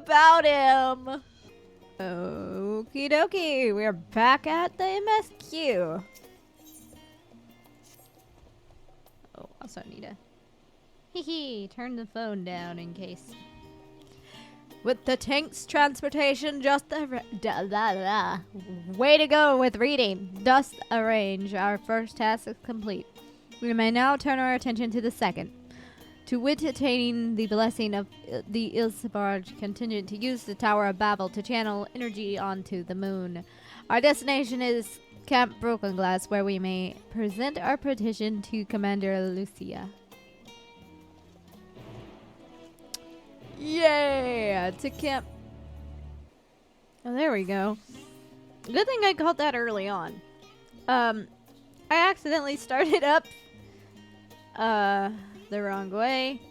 about him. Okie dokie, we're back at the MSQ. Oh, also need to turn the phone down in case. With the tank's transportation just way to go with reading. Just arrange. Our first task is complete. We may now turn our attention to the second. To wit, attaining the blessing of the Ilsebarge contingent to use the Tower of Babel to channel energy onto the moon. Our destination is Camp Broken Glass, where we may present our petition to Commander Lucia. Yeah, to Camp. Oh, there we go. Good thing I caught that early on. I accidentally started up the wrong way,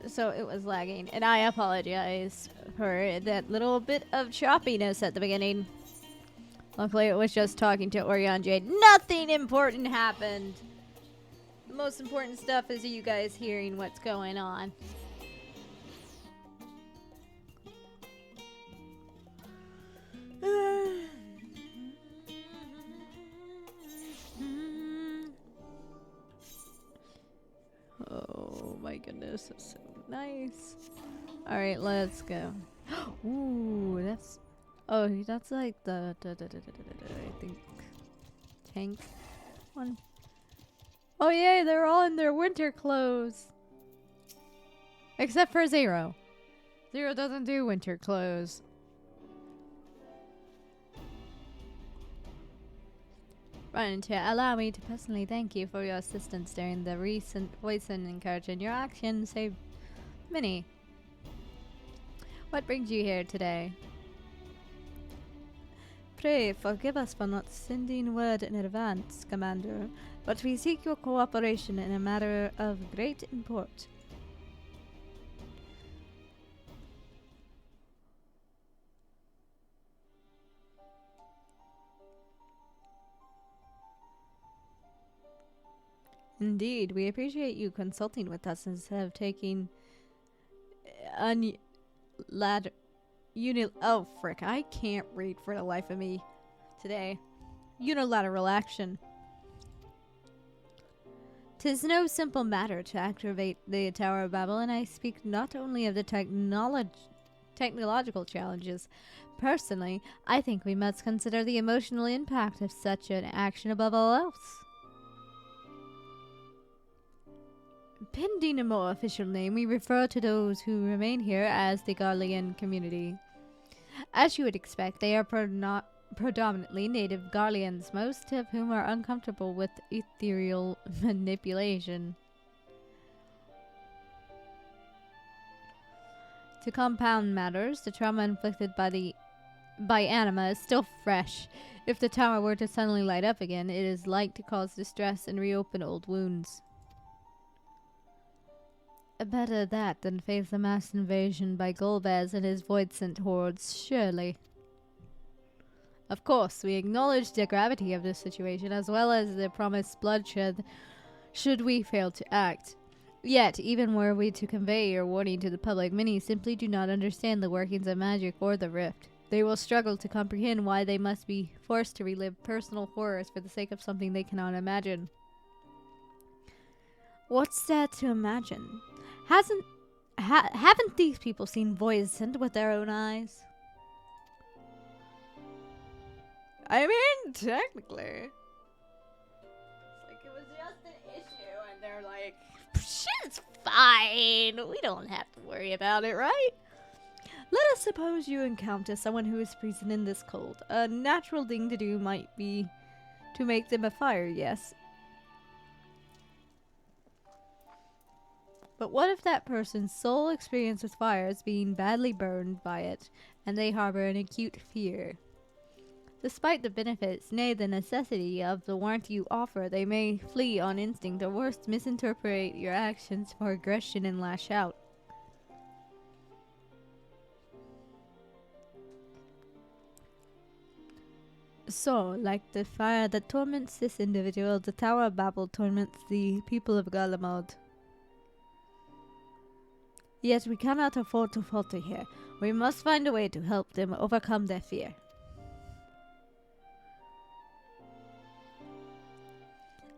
so it was lagging, and I apologize for that little bit of choppiness at the beginning. Luckily, it was just talking to Orion Jade. Nothing important happened. The most important stuff is you guys hearing what's going on. Oh my goodness, that's so nice. Alright, let's go. Ooh, that's... Oh, that's like the I think tank one. Oh yay, they're all in their winter clothes. Except for Zero. Zero doesn't do winter clothes. Reinetier, allow me to personally thank you for your assistance during the recent poison incursion. Your actions saved many. What brings you here today? Pray forgive us for not sending word in advance, Commander, but we seek your cooperation in a matter of great import. Indeed, we appreciate you consulting with us instead of taking oh frick, I can't read for the life of me today. Unilateral action. 'Tis no simple matter to activate the Tower of Babel, and I speak not only of the technological challenges. Personally, I think we must consider the emotional impact of such an action above all else. Pending a more official name, we refer to those who remain here as the Garlean community. As you would expect, they are predominantly native Garleans, most of whom are uncomfortable with ethereal manipulation. To compound matters, the trauma inflicted by Anima is still fresh. If the tower were to suddenly light up again, it is like to cause distress and reopen old wounds. Better that than face a mass invasion by Golbez and his void-sent hordes, surely. Of course, we acknowledge the gravity of this situation, as well as the promised bloodshed should we fail to act. Yet, even were we to convey your warning to the public, many simply do not understand the workings of magic or the rift. They will struggle to comprehend why they must be forced to relive personal horrors for the sake of something they cannot imagine. What's there to imagine? Haven't these people seen Voidsent with their own eyes? I mean, technically. It's like it was just an issue, and they're like, shit's fine. We don't have to worry about it, right? Let us suppose you encounter someone who is freezing in this cold. A natural thing to do might be to make them a fire, yes. But what if that person's sole experience with fire is being badly burned by it, and they harbor an acute fear? Despite the benefits, nay the necessity of the warmth you offer, they may flee on instinct, or worse, misinterpret your actions for aggression and lash out. So, like the fire that torments this individual, the Tower of Babel torments the people of Garlemald. Yet we cannot afford to falter here. We must find a way to help them overcome their fear.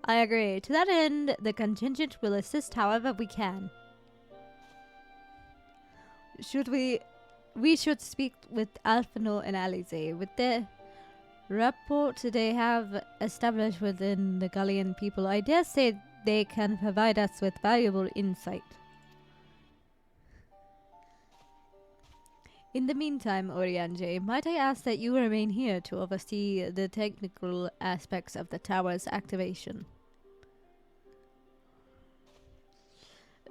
I agree. To that end, the contingent will assist however we can. We should speak with Alphino and Alize. With the rapport they have established within the Garlean people, I dare say they can provide us with valuable insight. In the meantime, Oriange, might I ask that you remain here to oversee the technical aspects of the tower's activation?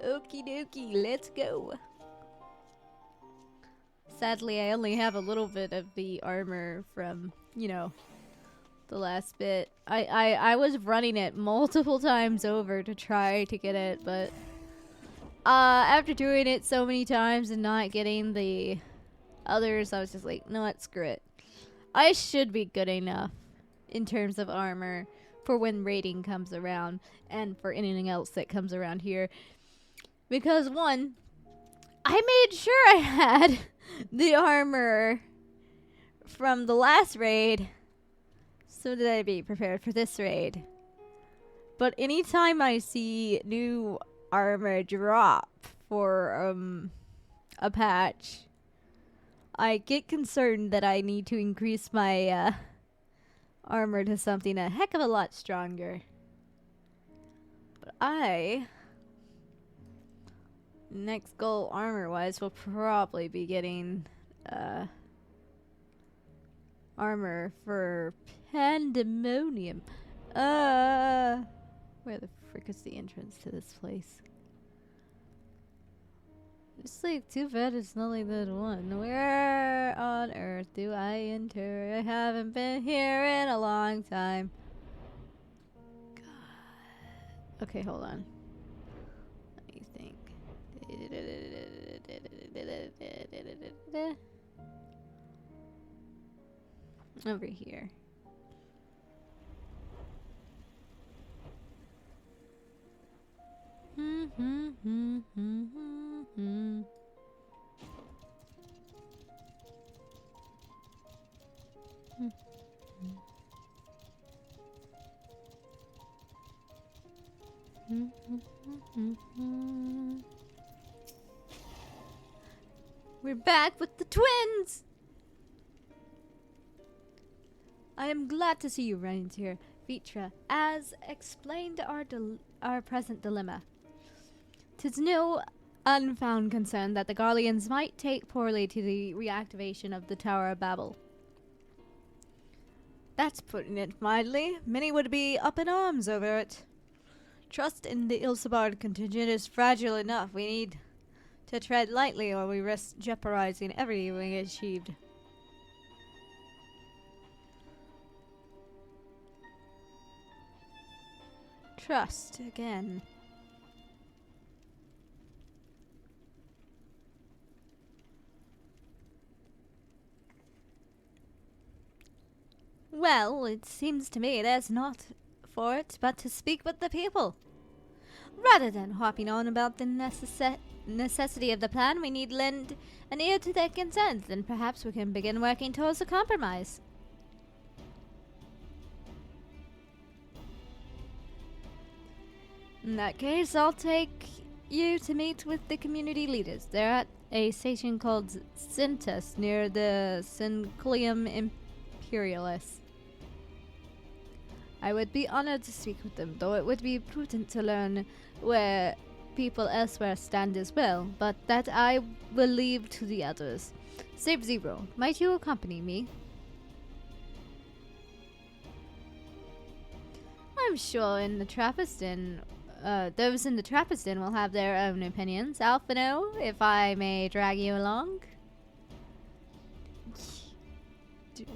Okie dokie, let's go. Sadly, I only have a little bit of the armor from, you know, the last bit. I was running it multiple times over to try to get it, but after doing it so many times and not getting the others, I was just like, no, what, screw it. I should be good enough in terms of armor for when raiding comes around and for anything else that comes around here. Because, one, I made sure I had the armor from the last raid so that I'd be prepared for this raid. But anytime I see new armor drop for a patch, I get concerned that I need to increase my armor to something a heck of a lot stronger. But next goal armor-wise will probably be getting armor for Pandemonium. Where the frick is the entrance to this place? It's like, too bad it's not like that one. Where on earth do I enter? I haven't been here in a long time. God. Okay, hold on. Let me think. Over here. We're back with the twins! I am glad to see you, Reinetier. Vitra, as explained our present dilemma. 'Tis no unfound concern that the Garleans might take poorly to the reactivation of the Tower of Babel. That's putting it mildly. Many would be up in arms over it. Trust in the Ilsabard contingent is fragile enough. We need to tread lightly or we risk jeopardizing everything we achieved. Trust again. Well, it seems to me there's not for it but to speak with the people. Rather than harping on about the necessity of the plan, we need lend an ear to their concerns, then perhaps we can begin working towards a compromise. In that case, I'll take you to meet with the community leaders. They're at a station called Sintus near the Synclium Imperialis. I would be honored to speak with them, though it would be prudent to learn where people elsewhere stand as well, but that I will leave to the others. Save Zero, might you accompany me? I'm sure in the Trappiston, those in the Trappiston will have their own opinions. Alphino, if I may drag you along.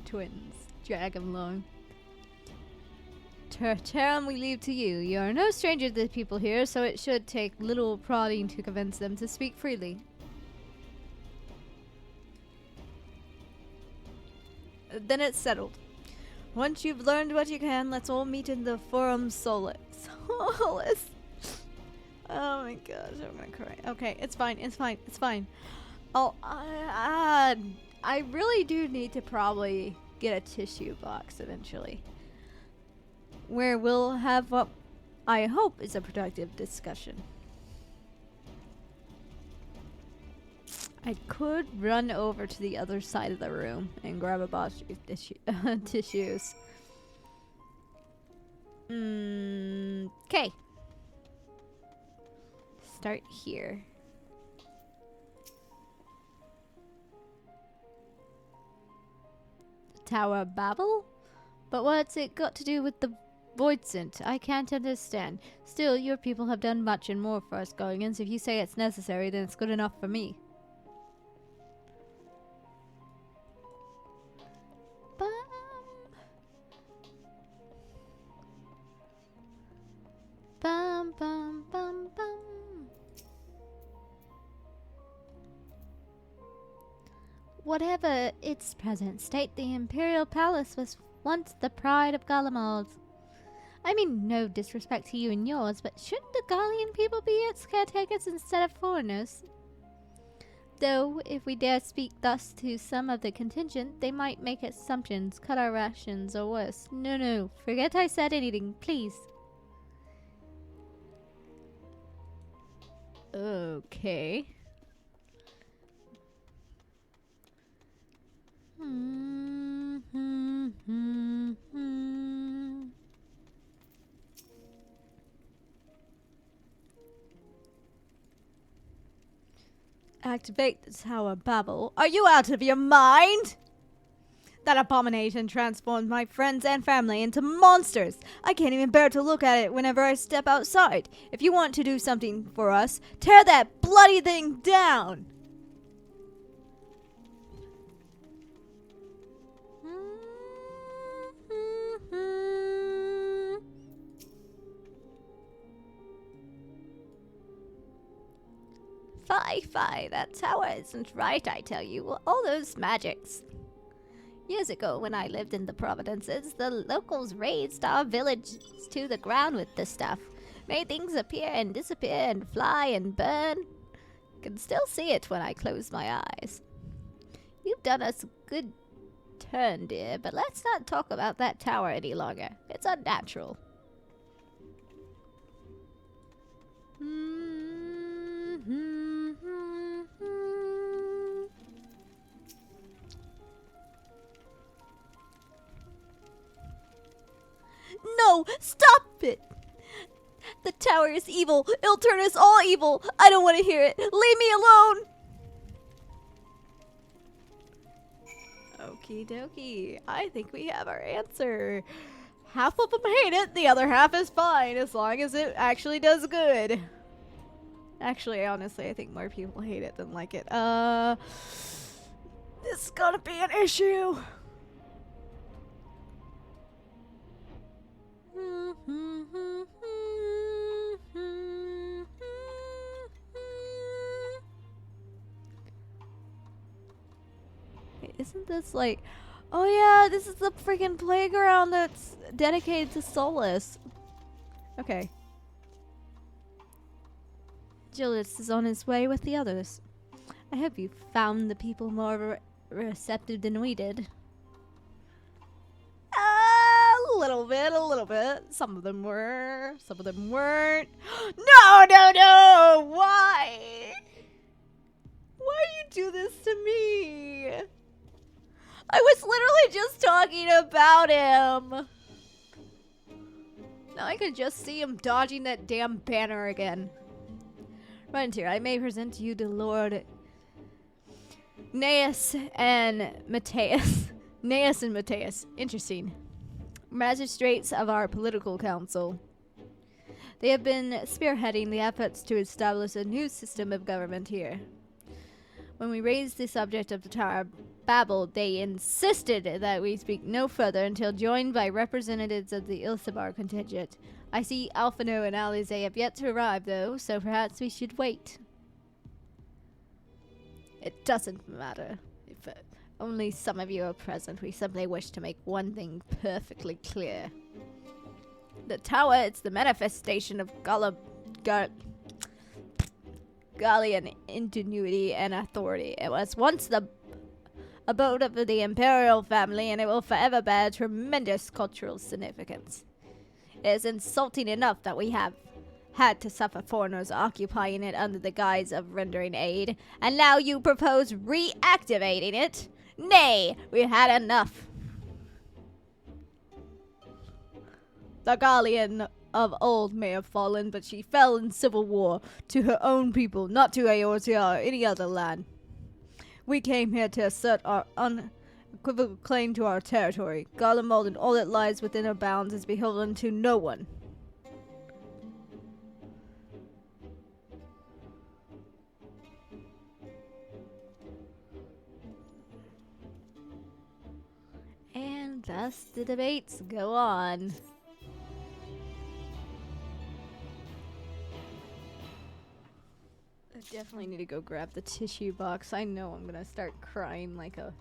Twins, drag them along. Terram, we leave to you. You are no stranger to the people here, so it should take little prodding to convince them to speak freely. Then it's settled. Once you've learned what you can, let's all meet in the Forum Solace. Solace. Oh my gosh, I'm gonna cry. Okay, it's fine, it's fine, it's fine. Oh, I really do need to probably get a tissue box eventually, where we'll have what I hope is a productive discussion. I could run over to the other side of the room and grab a box of tissues. Okay. Start here. Tower of Babel? But what's it got to do with the Voidsent? I can't understand. Still, your people have done much and more for us Garleans. If you say it's necessary, then it's good enough for me. Bum, bum, bum, bum. Whatever its present state, the Imperial Palace was once the pride of Garleans. I mean, no disrespect to you and yours, but shouldn't the Garlean people be its caretakers instead of foreigners? Though, if we dare speak thus to some of the contingent, they might make assumptions, cut our rations, or worse. No, forget I said anything, please. Okay. Activate the Tower of Babel. Are you out of your mind? That abomination transformed my friends and family into monsters. I can't even bear to look at it whenever I step outside. If you want to do something for us, tear that bloody thing down. Fie, that tower isn't right, I tell you. All those magics. Years ago, when I lived in the Providences, the locals razed our village to the ground with this stuff. Made things appear and disappear and fly and burn. Can still see it when I close my eyes. You've done us a good turn, dear, but let's not talk about that tower any longer. It's unnatural. No! Stop it! The tower is evil. It'll turn us all evil. I don't want to hear it. Leave me alone! Okie dokie. I think we have our answer. Half of them hate it. The other half is fine as long as it actually does good. Actually, honestly, I think more people hate it than like it. This is gonna be an issue. Wait, isn't this like... Oh yeah, this is the freaking playground that's dedicated to Solus. Okay. Julius is on his way with the others. I hope you found the people more receptive than we did. A little bit. Some of them were, some of them weren't. No! Why? Why you do this to me? I was literally just talking about him. Now I can just see him dodging that damn banner again. Reinetier, I may present to you the Lord Gnaeus and Mateus. Gnaeus and Mateus. Interesting. Magistrates of our political council. They have been spearheading the efforts to establish a new system of government here. When we raised the subject of the Tower of Babel, they insisted that we speak no further until joined by representatives of the Ilsabar contingent. I see Alphino and Alize have yet to arrive, though, so perhaps we should wait. It doesn't matter if only some of you are present. We simply wish to make one thing perfectly clear. The tower is the manifestation of Garlean ingenuity and authority. It was once the abode of the imperial family, and it will forever bear tremendous cultural significance. It is insulting enough that we have had to suffer foreigners occupying it under the guise of rendering aid, and now you propose reactivating it? Nay, we've had enough. The Garlean of old may have fallen, but she fell in civil war to her own people, not to Eorzea or any other land. We came here to assert our unequivocal claim to our territory. Garlemald and all that lies within her bounds is beholden to no one. And thus the debates go on. I definitely need to go grab the tissue box. I know I'm gonna start crying like a